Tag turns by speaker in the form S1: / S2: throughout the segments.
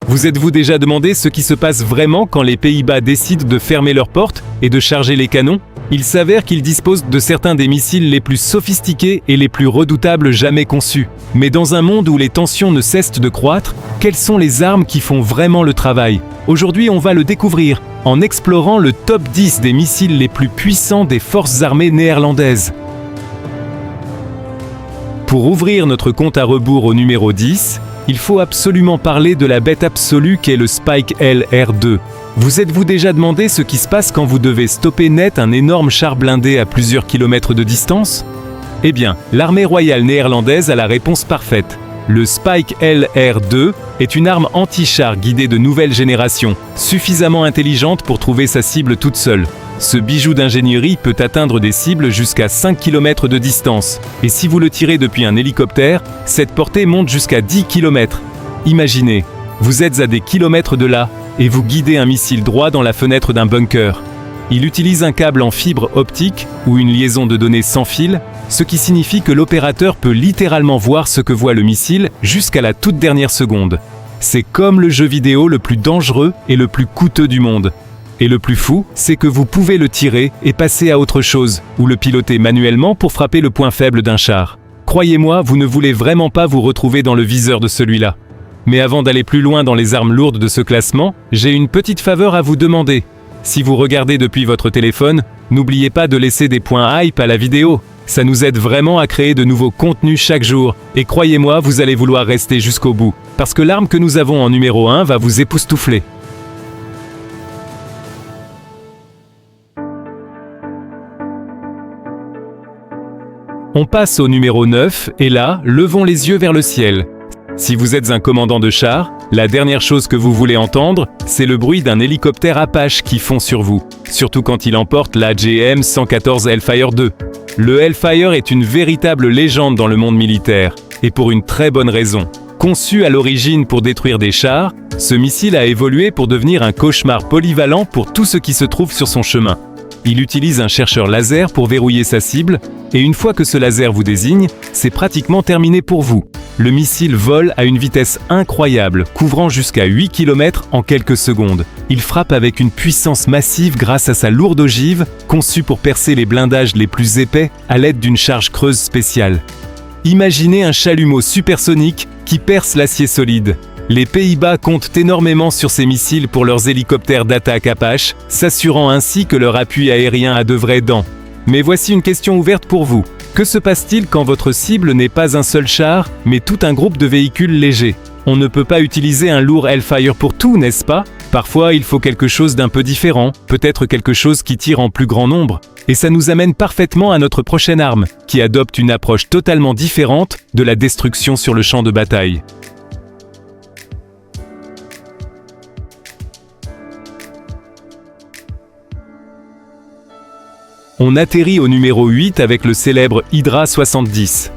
S1: Vous êtes-vous déjà demandé ce qui se passe vraiment quand les Pays-Bas décident de fermer leurs portes et de charger les canons? Il s'avère qu'ils disposent de certains des missiles les plus sophistiqués et les plus redoutables jamais conçus. Mais dans un monde où les tensions ne cessent de croître, quelles sont les armes qui font vraiment le travail? Aujourd'hui, on va le découvrir en explorant le top 10 des missiles les plus puissants des forces armées néerlandaises. Pour ouvrir notre compte à rebours au numéro 10, il faut absolument parler de la bête absolue qu'est le Spike LR2. Vous êtes-vous déjà demandé ce qui se passe quand vous devez stopper net un énorme char blindé à plusieurs kilomètres de distance? Eh bien, l'armée royale néerlandaise a la réponse parfaite. Le Spike LR2 est une arme anti-char guidée de nouvelle génération, suffisamment intelligente pour trouver sa cible toute seule. Ce bijou d'ingénierie peut atteindre des cibles jusqu'à 5 km de distance. Et si vous le tirez depuis un hélicoptère, cette portée monte jusqu'à 10 km. Imaginez, vous êtes à des kilomètres de là et vous guidez un missile droit dans la fenêtre d'un bunker. Il utilise un câble en fibre optique ou une liaison de données sans fil, ce qui signifie que l'opérateur peut littéralement voir ce que voit le missile jusqu'à la toute dernière seconde. C'est comme le jeu vidéo le plus dangereux et le plus coûteux du monde. Et le plus fou, c'est que vous pouvez le tirer et passer à autre chose, ou le piloter manuellement pour frapper le point faible d'un char. Croyez-moi, vous ne voulez vraiment pas vous retrouver dans le viseur de celui-là. Mais avant d'aller plus loin dans les armes lourdes de ce classement, j'ai une petite faveur à vous demander. Si vous regardez depuis votre téléphone, n'oubliez pas de laisser des points hype à la vidéo. Ça nous aide vraiment à créer de nouveaux contenus chaque jour. Et croyez-moi, vous allez vouloir rester jusqu'au bout. Parce que l'arme que nous avons en numéro 1 va vous époustoufler. On passe au numéro 9, et là, levons les yeux vers le ciel. Si vous êtes un commandant de char, la dernière chose que vous voulez entendre, c'est le bruit d'un hélicoptère Apache qui fond sur vous, surtout quand il emporte la GM 114 Hellfire 2. Le Hellfire est une véritable légende dans le monde militaire, et pour une très bonne raison. Conçu à l'origine pour détruire des chars, ce missile a évolué pour devenir un cauchemar polyvalent pour tout ce qui se trouve sur son chemin. Il utilise un chercheur laser pour verrouiller sa cible, et une fois que ce laser vous désigne, c'est pratiquement terminé pour vous. Le missile vole à une vitesse incroyable, couvrant jusqu'à 8 km en quelques secondes. Il frappe avec une puissance massive grâce à sa lourde ogive, conçue pour percer les blindages les plus épais à l'aide d'une charge creuse spéciale. Imaginez un chalumeau supersonique qui perce l'acier solide. Les Pays-Bas comptent énormément sur ces missiles pour leurs hélicoptères d'attaque Apache, s'assurant ainsi que leur appui aérien a de vraies dents. Mais voici une question ouverte pour vous. Que se passe-t-il quand votre cible n'est pas un seul char, mais tout un groupe de véhicules légers? On ne peut pas utiliser un lourd Hellfire pour tout, n'est-ce pas? Parfois, il faut quelque chose d'un peu différent, peut-être quelque chose qui tire en plus grand nombre. Et ça nous amène parfaitement à notre prochaine arme, qui adopte une approche totalement différente de la destruction sur le champ de bataille. On atterrit au numéro 8 avec le célèbre Hydra 70.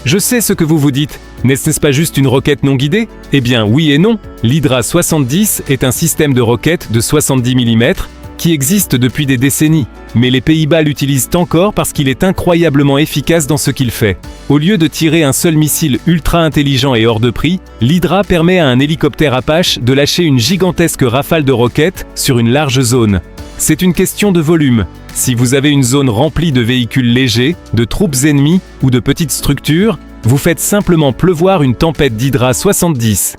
S1: Je sais ce que vous vous dites, n'est-ce pas juste une roquette non guidée? Eh bien oui et non, l'Hydra 70 est un système de roquettes de 70 mm qui existe depuis des décennies, mais les Pays-Bas l'utilisent encore parce qu'il est incroyablement efficace dans ce qu'il fait. Au lieu de tirer un seul missile ultra intelligent et hors de prix, l'Hydra permet à un hélicoptère Apache de lâcher une gigantesque rafale de roquettes sur une large zone. C'est une question de volume. Si vous avez une zone remplie de véhicules légers, de troupes ennemies ou de petites structures, vous faites simplement pleuvoir une tempête d'Hydra 70.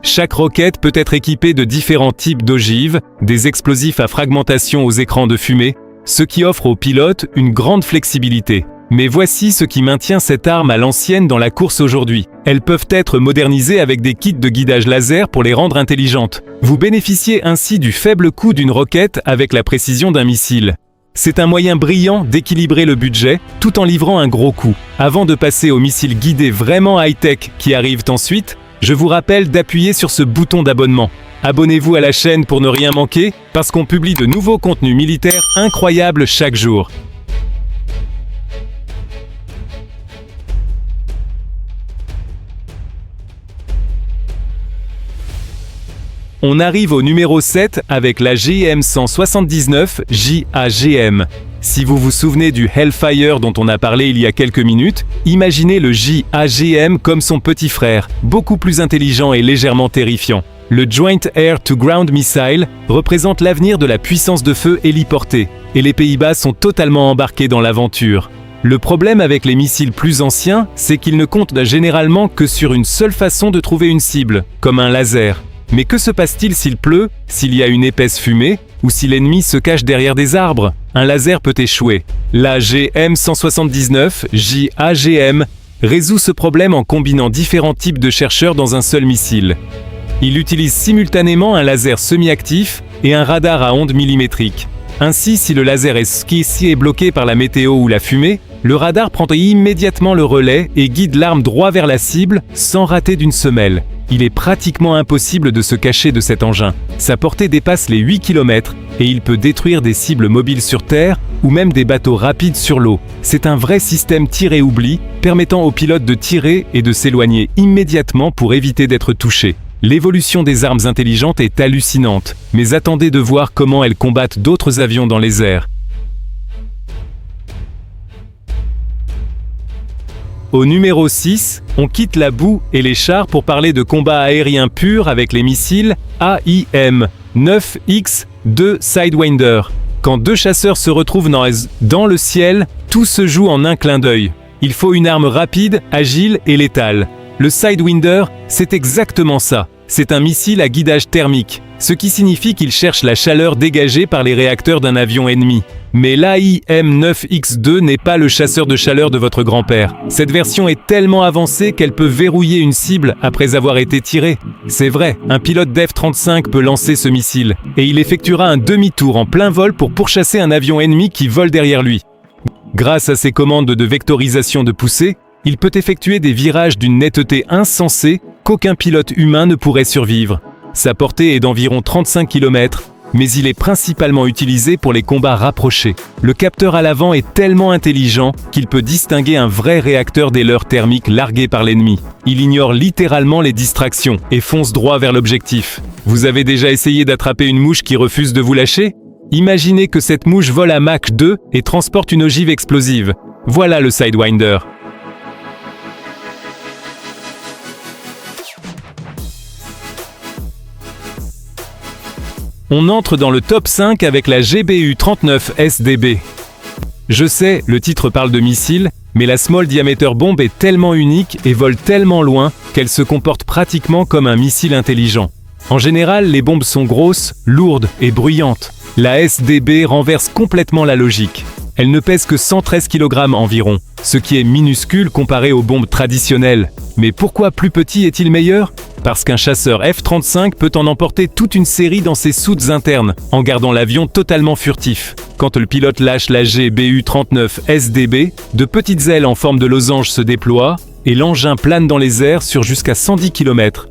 S1: Chaque roquette peut être équipée de différents types d'ogives, des explosifs à fragmentation aux écrans de fumée, ce qui offre aux pilotes une grande flexibilité. Mais voici ce qui maintient cette arme à l'ancienne dans la course aujourd'hui. Elles peuvent être modernisées avec des kits de guidage laser pour les rendre intelligentes. Vous bénéficiez ainsi du faible coût d'une roquette avec la précision d'un missile. C'est un moyen brillant d'équilibrer le budget tout en livrant un gros coup. Avant de passer aux missiles guidés vraiment high-tech qui arrivent ensuite, je vous rappelle d'appuyer sur ce bouton d'abonnement. Abonnez-vous à la chaîne pour ne rien manquer, parce qu'on publie de nouveaux contenus militaires incroyables chaque jour. On arrive au numéro 7 avec la GM 179 JAGM. Si vous vous souvenez du Hellfire dont on a parlé il y a quelques minutes, imaginez le JAGM comme son petit frère, beaucoup plus intelligent et légèrement terrifiant. Le Joint Air-to-Ground Missile représente l'avenir de la puissance de feu héliportée, et les Pays-Bas sont totalement embarqués dans l'aventure. Le problème avec les missiles plus anciens, c'est qu'ils ne comptent généralement que sur une seule façon de trouver une cible, comme un laser. Mais que se passe-t-il s'il pleut, s'il y a une épaisse fumée, ou si l'ennemi se cache derrière des arbres? Un laser peut échouer. La GM179, JAGM, résout ce problème en combinant différents types de chercheurs dans un seul missile. Il utilise simultanément un laser semi-actif et un radar à ondes millimétriques. Ainsi, si le laser est bloqué par la météo ou la fumée, le radar prend immédiatement le relais et guide l'arme droit vers la cible sans rater d'une semelle. Il est pratiquement impossible de se cacher de cet engin. Sa portée dépasse les 8 km et il peut détruire des cibles mobiles sur terre ou même des bateaux rapides sur l'eau. C'est un vrai système tir-et-oubli permettant aux pilotes de tirer et de s'éloigner immédiatement pour éviter d'être touchés. L'évolution des armes intelligentes est hallucinante, mais attendez de voir comment elles combattent d'autres avions dans les airs. Au numéro 6, on quitte la boue et les chars pour parler de combat aérien pur avec les missiles AIM-9X-2 Sidewinder. Quand deux chasseurs se retrouvent dans le ciel, tout se joue en un clin d'œil. Il faut une arme rapide, agile et létale. Le Sidewinder, c'est exactement ça. C'est un missile à guidage thermique, ce qui signifie qu'il cherche la chaleur dégagée par les réacteurs d'un avion ennemi. Mais l'AIM-9X-2 n'est pas le chasseur de chaleur de votre grand-père. Cette version est tellement avancée qu'elle peut verrouiller une cible après avoir été tirée. C'est vrai, un pilote d'F-35 peut lancer ce missile, et il effectuera un demi-tour en plein vol pour pourchasser un avion ennemi qui vole derrière lui. Grâce à ses commandes de vectorisation de poussée, il peut effectuer des virages d'une netteté insensée qu'aucun pilote humain ne pourrait survivre. Sa portée est d'environ 35 km, mais il est principalement utilisé pour les combats rapprochés. Le capteur à l'avant est tellement intelligent qu'il peut distinguer un vrai réacteur des leurres thermiques largués par l'ennemi. Il ignore littéralement les distractions et fonce droit vers l'objectif. Vous avez déjà essayé d'attraper une mouche qui refuse de vous lâcher? Imaginez que cette mouche vole à Mach 2 et transporte une ogive explosive. Voilà le Sidewinder. On entre dans le top 5 avec la GBU-39SDB. Je sais, le titre parle de missiles, mais la Small Diameter Bomb est tellement unique et vole tellement loin qu'elle se comporte pratiquement comme un missile intelligent. En général, les bombes sont grosses, lourdes et bruyantes. La SDB renverse complètement la logique. Elle ne pèse que 113 kg environ, ce qui est minuscule comparé aux bombes traditionnelles. Mais pourquoi plus petit est-il meilleur? Parce qu'un chasseur F-35 peut en emporter toute une série dans ses soutes internes, en gardant l'avion totalement furtif. Quand le pilote lâche la GBU-39SDB, de petites ailes en forme de losange se déploient, et l'engin plane dans les airs sur jusqu'à 110 km.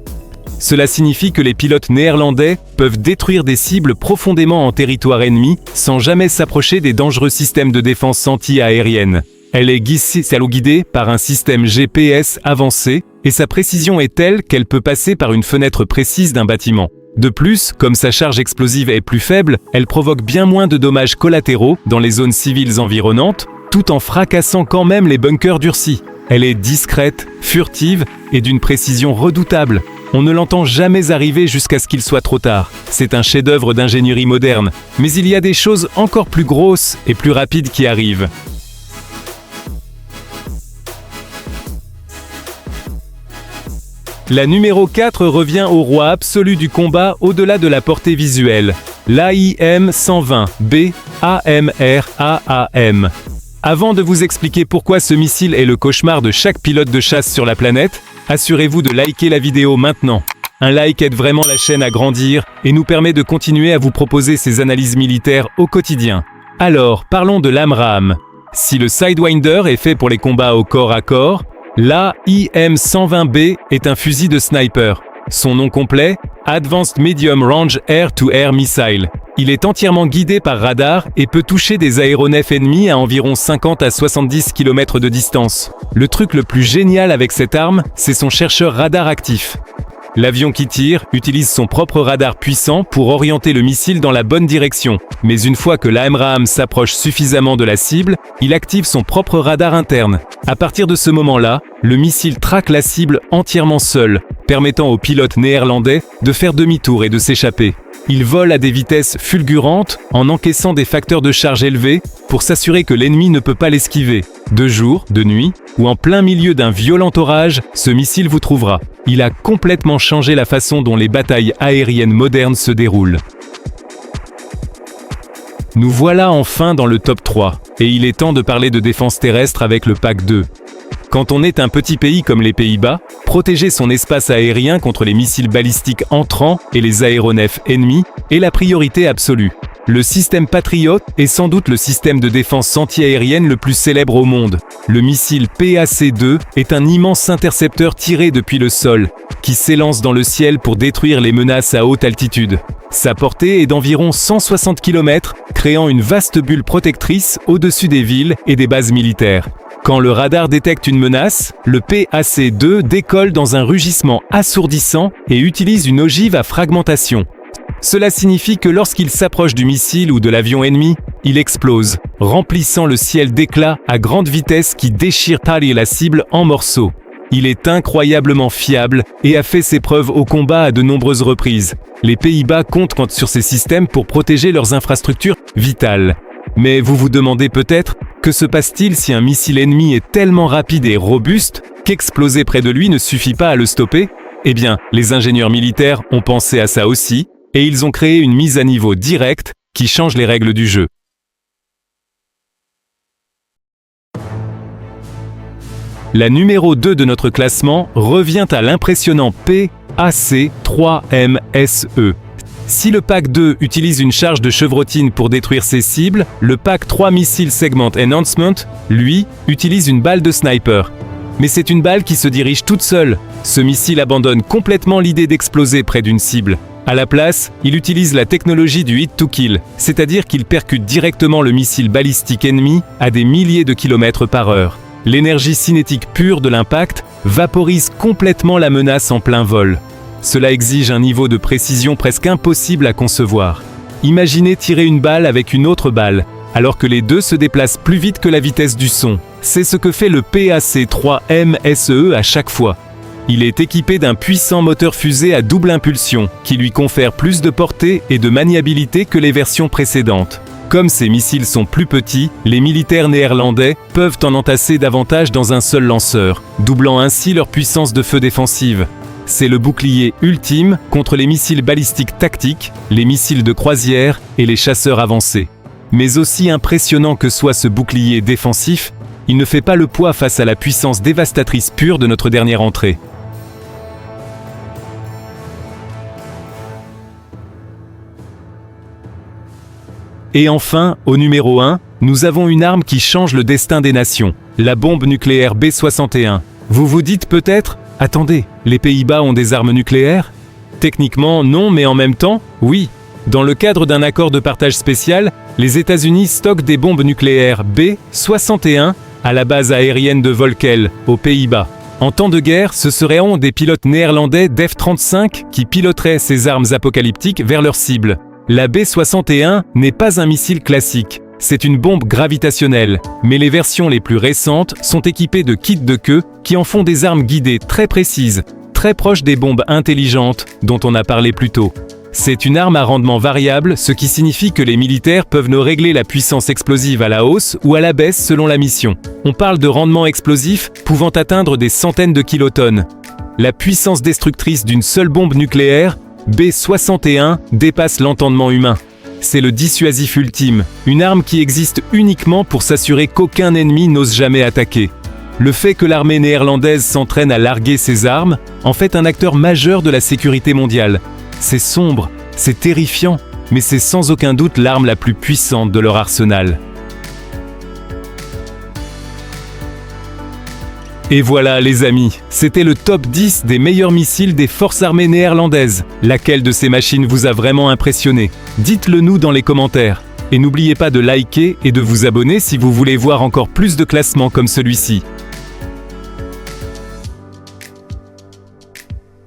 S1: Cela signifie que les pilotes néerlandais peuvent détruire des cibles profondément en territoire ennemi sans jamais s'approcher des dangereux systèmes de défense anti-aérienne. Elle est guidée par un système GPS avancé et sa précision est telle qu'elle peut passer par une fenêtre précise d'un bâtiment. De plus, comme sa charge explosive est plus faible, elle provoque bien moins de dommages collatéraux dans les zones civiles environnantes, tout en fracassant quand même les bunkers durcis. Elle est discrète, furtive et d'une précision redoutable. On ne l'entend jamais arriver jusqu'à ce qu'il soit trop tard. C'est un chef-d'œuvre d'ingénierie moderne. Mais il y a des choses encore plus grosses et plus rapides qui arrivent. La numéro 4 revient au roi absolu du combat au-delà de la portée visuelle. L'AIM-120B AMRAAM. Avant de vous expliquer pourquoi ce missile est le cauchemar de chaque pilote de chasse sur la planète, assurez-vous de liker la vidéo maintenant. Un like aide vraiment la chaîne à grandir et nous permet de continuer à vous proposer ces analyses militaires au quotidien. Alors, parlons de l'AMRAAM. Si le Sidewinder est fait pour les combats au corps à corps, l'AIM-120B est un fusil de sniper. Son nom complet, Advanced Medium Range Air-to-Air Missile. Il est entièrement guidé par radar et peut toucher des aéronefs ennemis à environ 50 à 70 km de distance. Le truc le plus génial avec cette arme, c'est son chercheur radar actif. L'avion qui tire utilise son propre radar puissant pour orienter le missile dans la bonne direction. Mais une fois que l'AMRAAM s'approche suffisamment de la cible, il active son propre radar interne. À partir de ce moment-là, le missile traque la cible entièrement seul, permettant au pilote néerlandais de faire demi-tour et de s'échapper. Il vole à des vitesses fulgurantes en encaissant des facteurs de charge élevés pour s'assurer que l'ennemi ne peut pas l'esquiver. De jour, de nuit ou en plein milieu d'un violent orage, ce missile vous trouvera. Il a complètement changé la façon dont les batailles aériennes modernes se déroulent. Nous voilà enfin dans le top 3, et il est temps de parler de défense terrestre avec le Pack 2. Quand on est un petit pays comme les Pays-Bas, protéger son espace aérien contre les missiles balistiques entrants et les aéronefs ennemis est la priorité absolue. Le système Patriot est sans doute le système de défense anti-aérienne le plus célèbre au monde. Le missile PAC-2 est un immense intercepteur tiré depuis le sol, qui s'élance dans le ciel pour détruire les menaces à haute altitude. Sa portée est d'environ 160 km, créant une vaste bulle protectrice au-dessus des villes et des bases militaires. Quand le radar détecte une menace, le PAC-2 décolle dans un rugissement assourdissant et utilise une ogive à fragmentation. Cela signifie que lorsqu'il s'approche du missile ou de l'avion ennemi, il explose, remplissant le ciel d'éclats à grande vitesse qui déchirent la cible en morceaux. Il est incroyablement fiable et a fait ses preuves au combat à de nombreuses reprises. Les Pays-Bas comptent sur ces systèmes pour protéger leurs infrastructures vitales. Mais vous vous demandez peut-être, que se passe-t-il si un missile ennemi est tellement rapide et robuste qu'exploser près de lui ne suffit pas à le stopper? Eh bien, les ingénieurs militaires ont pensé à ça aussi, et ils ont créé une mise à niveau directe qui change les règles du jeu. La numéro 2 de notre classement revient à l'impressionnant PAC-3MSE. Si le Pack 2 utilise une charge de chevrotine pour détruire ses cibles, le Pack 3 Missile Segment Enhancement, lui, utilise une balle de sniper. Mais c'est une balle qui se dirige toute seule. Ce missile abandonne complètement l'idée d'exploser près d'une cible. À la place, il utilise la technologie du hit to kill, c'est-à-dire qu'il percute directement le missile balistique ennemi à des milliers de kilomètres par heure. L'énergie cinétique pure de l'impact vaporise complètement la menace en plein vol. Cela exige un niveau de précision presque impossible à concevoir. Imaginez tirer une balle avec une autre balle, alors que les deux se déplacent plus vite que la vitesse du son. C'est ce que fait le PAC-3MSE à chaque fois. Il est équipé d'un puissant moteur fusée à double impulsion, qui lui confère plus de portée et de maniabilité que les versions précédentes. Comme ces missiles sont plus petits, les militaires néerlandais peuvent en entasser davantage dans un seul lanceur, doublant ainsi leur puissance de feu défensive. C'est le bouclier ultime contre les missiles balistiques tactiques, les missiles de croisière et les chasseurs avancés. Mais aussi impressionnant que soit ce bouclier défensif, il ne fait pas le poids face à la puissance dévastatrice pure de notre dernière entrée. Et enfin, au numéro 1, nous avons une arme qui change le destin des nations, la bombe nucléaire B-61. Vous vous dites peut-être, attendez, les Pays-Bas ont des armes nucléaires? Techniquement, non, mais en même temps, oui. Dans le cadre d'un accord de partage spécial, les États-Unis stockent des bombes nucléaires B-61 à la base aérienne de Volkel, aux Pays-Bas. En temps de guerre, ce seraient des pilotes néerlandais d'F-35 qui piloteraient ces armes apocalyptiques vers leur cible. La B-61 n'est pas un missile classique, c'est une bombe gravitationnelle, mais les versions les plus récentes sont équipées de kits de queue qui en font des armes guidées très précises, très proches des bombes intelligentes dont on a parlé plus tôt. C'est une arme à rendement variable, ce qui signifie que les militaires peuvent ne régler la puissance explosive à la hausse ou à la baisse selon la mission. On parle de rendement explosif pouvant atteindre des centaines de kilotonnes. La puissance destructrice d'une seule bombe nucléaire, B-61, dépasse l'entendement humain. C'est le dissuasif ultime, une arme qui existe uniquement pour s'assurer qu'aucun ennemi n'ose jamais attaquer. Le fait que l'armée néerlandaise s'entraîne à larguer ses armes en fait un acteur majeur de la sécurité mondiale. C'est sombre, c'est terrifiant, mais c'est sans aucun doute l'arme la plus puissante de leur arsenal. Et voilà les amis, c'était le top 10 des meilleurs missiles des forces armées néerlandaises. Laquelle de ces machines vous a vraiment impressionné? Dites-le nous dans les commentaires. Et n'oubliez pas de liker et de vous abonner si vous voulez voir encore plus de classements comme celui-ci.